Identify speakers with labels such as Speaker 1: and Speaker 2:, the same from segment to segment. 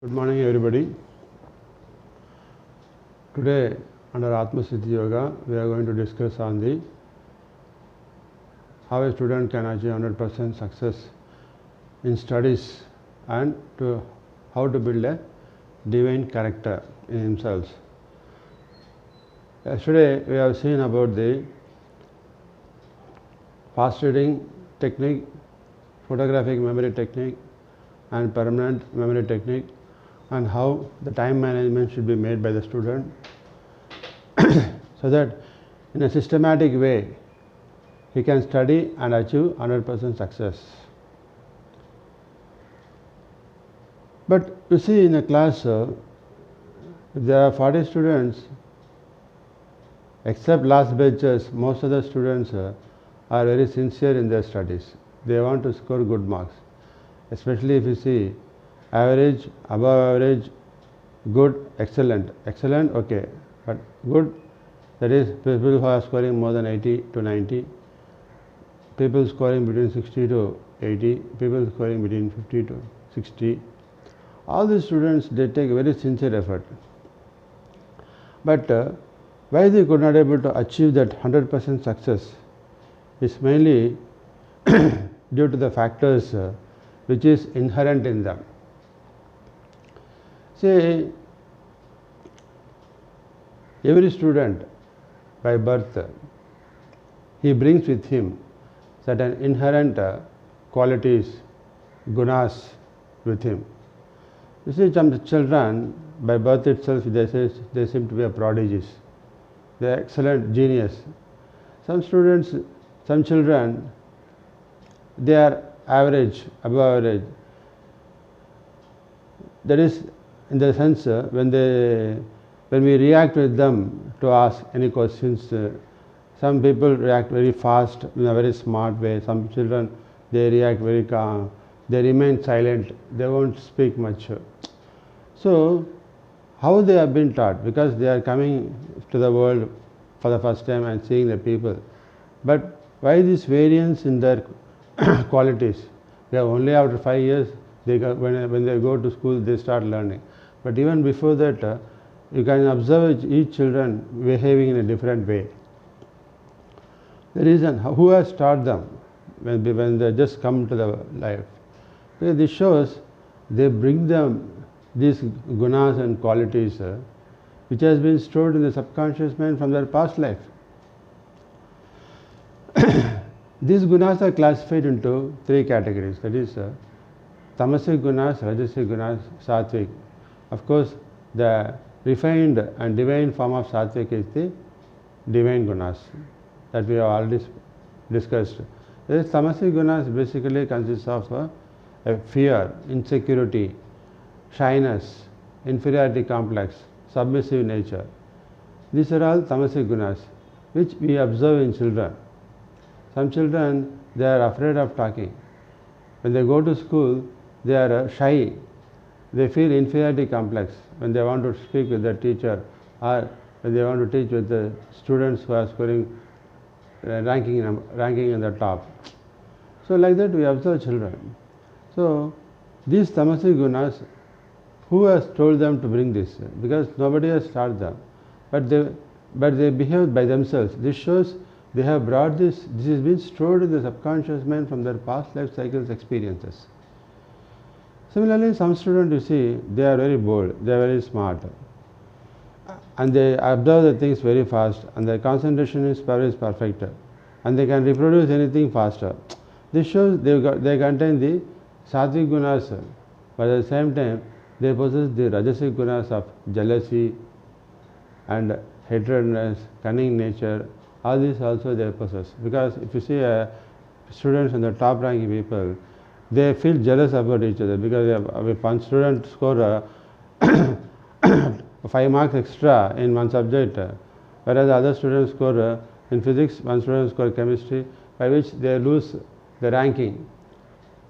Speaker 1: Good morning, everybody. Today, under Atma Siddhi Yoga, we are going to discuss on the how a student can achieve 100% success in studies and how to build a divine character in himself. Yesterday, we have seen about the fast reading technique, photographic memory technique, and permanent memory technique, and how the time management should be made by the student so that in a systematic way he can study and achieve 100% success. But you see, in a class, if there are 40 students, except last benches, most of the students are very sincere in their studies. They want to score good marks, especially if you see average, above average, good, excellent. Excellent, okay, but good, that is people who are scoring more than 80 to 90, people scoring between 60 to 80, people scoring between 50 to 60. All these students, they take very sincere effort. But why they could not able to achieve that 100% success is mainly due to the factors which is inherent in them. See, every student by birth, he brings with him certain inherent qualities, gunas with him. You see, some children by birth itself, they seem to be a prodigies. They are excellent genius. Some students, some children, they are average, above average. That is, in the sense, when we react with them to ask any questions, some people react very fast in a very smart way. Some children, they react very calm. They remain silent. They won't speak much. So, how they have been taught? Because they are coming to the world for the first time and seeing the people. But why this variance in their qualities? They are only after 5 years, when they go to school, they start learning. But even before that, you can observe each children behaving in a different way. The reason, who has taught them when they just come to the life? This shows they bring them these gunas and qualities which has been stored in the subconscious mind from their past life. These gunas are classified into 3 categories, that is tamasic gunas, rajasic gunas, sattvic. Of course, the refined and divine form of sattvic is the divine gunas that we have already discussed. This tamasic gunas basically consists of a fear, insecurity, shyness, inferiority complex, submissive nature. These are all tamasic gunas which we observe in children. Some children, they are afraid of talking. When they go to school, they are shy. They feel inferiority complex when they want to speak with the teacher or when they want to teach with the students who are scoring, ranking in the top. So like that we observe children. So these tamasic gunas, who has told them to bring this? Because nobody has taught them. But they behave by themselves. This shows they have brought this has been stored in the subconscious mind from their past life cycles experiences. Similarly, some students, you see, they are very bold, they are very smart, and they observe the things very fast, and their concentration is perfect, and they can reproduce anything faster. This shows they contain the sattvic gunas, but at the same time, they possess the rajasic gunas of jealousy and hatredness, cunning nature. All these also they possess. Because if you see students and the top ranking people, they feel jealous about each other because if one student score 5 marks extra in one subject, whereas the other students score in physics, one student score chemistry, by which they lose the ranking,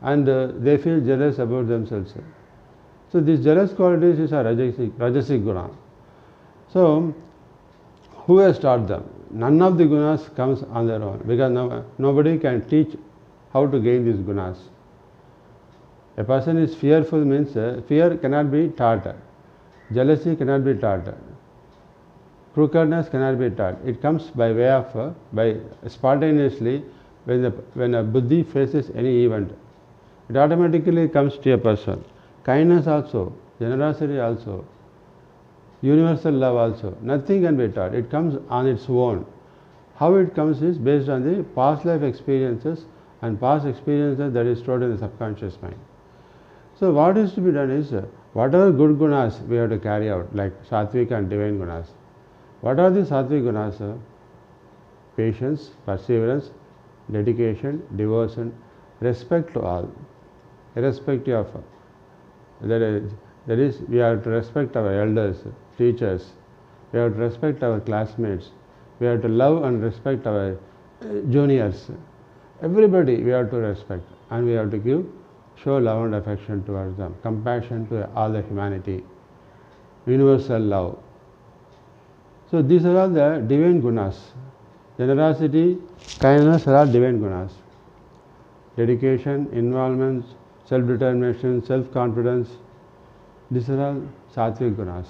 Speaker 1: and they feel jealous about themselves. So these jealous qualities is a rajasic guna. So who has taught them? None of the gunas comes on their own, because nobody can teach how to gain these gunas. A person is fearful means fear cannot be taught, jealousy cannot be taught, crookedness cannot be taught. It comes by way of, by spontaneously when a buddhi faces any event. It automatically comes to a person. Kindness also, generosity also, universal love also. Nothing can be taught. It comes on its own. How it comes is based on the past life experiences and past experiences that is stored in the subconscious mind. So what is to be done is, whatever good gunas we have to carry out, like sattvic and divine gunas. What are the sattvic gunas? Patience, perseverance, dedication, devotion, respect to all, irrespective of, that is we have to respect our elders, teachers, we have to respect our classmates, we have to love and respect our juniors. Everybody we have to respect, and we have to show love and affection towards them, compassion to all the humanity, universal love. So these are all the divine gunas. Generosity, kindness are all divine gunas. Dedication, involvement, self-determination, self-confidence, these are all sattvic gunas.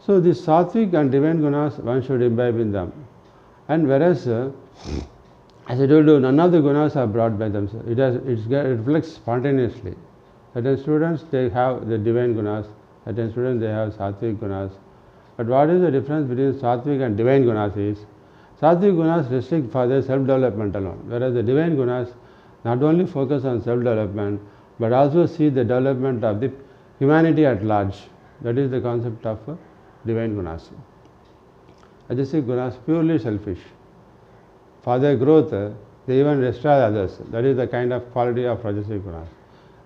Speaker 1: So these sattvic and divine gunas, one should imbibe in them. And whereas, as I told you, none of the gunas are brought by themselves. It reflects spontaneously. Certain students, they have the divine gunas. Certain students, they have sattvic gunas. But what is the difference between sattvic and divine gunas is, sattvic gunas restrict for their self-development alone, whereas the divine gunas not only focus on self-development, but also see the development of the humanity at large. That is the concept of divine gunas. Rajasic gunas, purely selfish. For their growth, they even destroy others. That is the kind of quality of Rajasic gunas.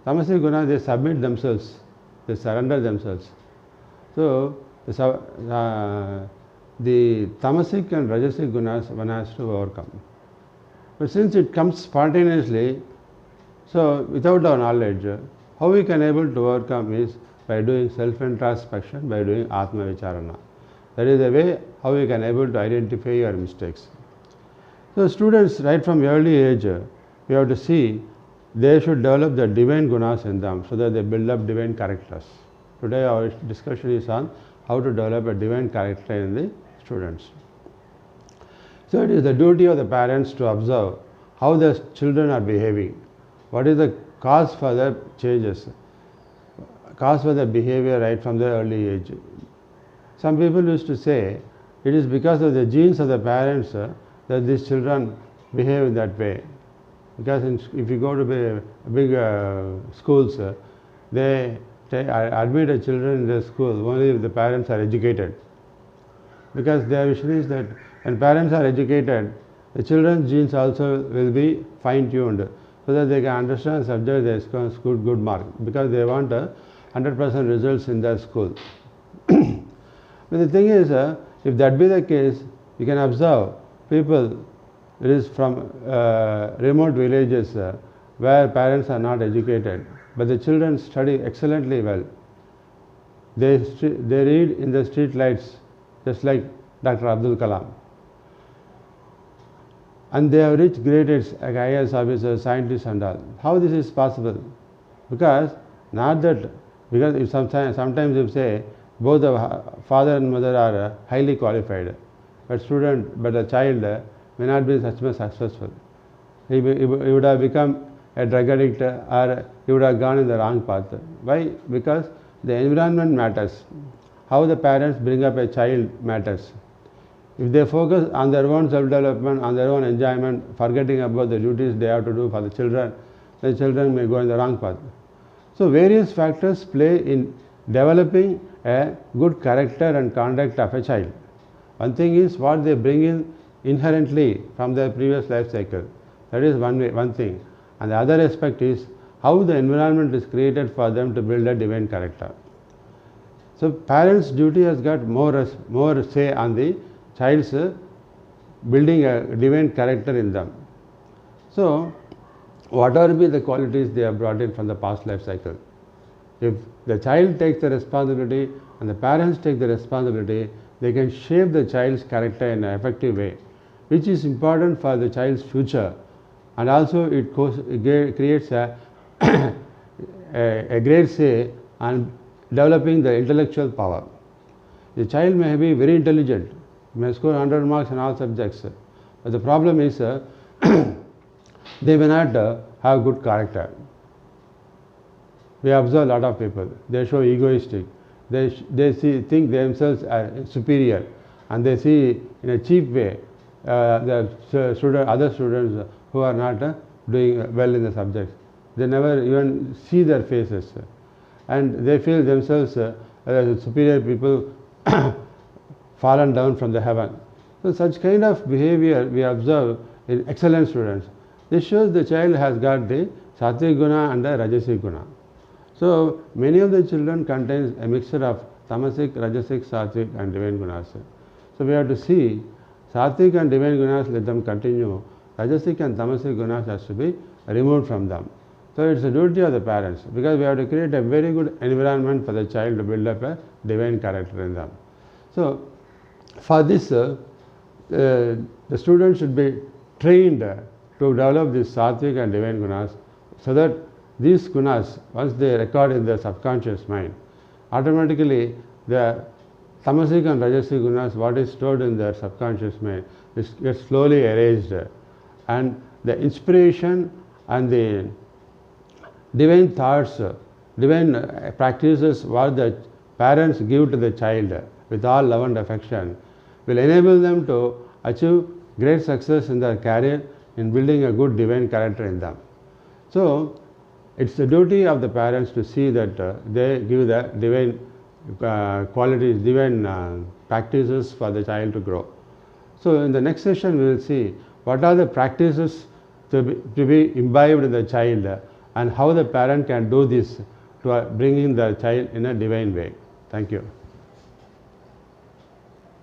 Speaker 1: Tamasic gunas, they submit themselves, they surrender themselves. So, the tamasic and Rajasic gunas one has to overcome. But since it comes spontaneously, so without our knowledge, how we can able to overcome is by doing self-introspection, by doing Atma Vicharana. That is the way how we can able to identify your mistakes. So students, right from early age, we have to see they should develop the divine gunas in them so that they build up divine characters. Today our discussion is on how to develop a divine character in the students. So it is the duty of the parents to observe how the children are behaving. What is the cause for their changes, cause for their behavior right from the early age. Some people used to say it is because of the genes of the parents that these children behave in that way. Because if you go to big schools, they admit the children in the school only if the parents are educated. Because their vision is that when parents are educated, the children's genes also will be fine-tuned so that they can understand the subject, they score good mark, because they want 100% results in their school. But the thing is, if that be the case, you can observe people, it is from remote villages where parents are not educated, but the children study excellently well. They read in the street lights just like Dr. Abdul Kalam. And they have reached grades like IAS officers, scientists and all. How this is possible? Because if sometimes you say both the father and mother are highly qualified, but a child may not be such much successful. He would have become a drug addict or he would have gone in the wrong path. Why? Because the environment matters. How the parents bring up a child matters. If they focus on their own self-development, on their own enjoyment, forgetting about the duties they have to do for the children may go in the wrong path. So various factors play in developing a good character and conduct of a child. One thing is what they bring in inherently from their previous life cycle. That is one thing. And the other aspect is how the environment is created for them to build a divine character. So parents' duty has got more say on the child's building a divine character in them. So whatever be the qualities they have brought in from the past life cycle, if the child takes the responsibility and the parents take the responsibility, they can shape the child's character in an effective way, which is important for the child's future, and also it creates a a great say on developing the intellectual power. The child may be very intelligent, may score 100 marks in all subjects, but the problem is they may not have good character. We observe a lot of people, they show egoistic, they think themselves are superior, and they see in a cheap way other students who are not doing well in the subjects. They never even see their faces, and they feel themselves as superior people fallen down from the heaven. So such kind of behavior we observe in excellent students. This shows the child has got the sattvic guna and the rajasic guna. So many of the children contains a mixture of tamasic, rajasic, sattvic and divine gunas. So we have to see sattvic and divine gunas, let them continue. Rajasic and tamasic gunas has to be removed from them. So it's the duty of the parents, because we have to create a very good environment for the child to build up a divine character in them. So for this, the student should be trained to develop these sattvic and divine gunas, so that these gunas, once they record in the subconscious mind, automatically the tamasic and rajasic gunas, what is stored in their subconscious mind, gets slowly erased, and the inspiration and the divine thoughts, divine practices what the parents give to the child with all love and affection will enable them to achieve great success in their career in building a good divine character in them. So it's the duty of the parents to see that they give the divine qualities, divine practices for the child to grow. So in the next session we will see what are the practices to be imbibed in the child, and how the parent can do this to bring in the child in a divine way. Thank you.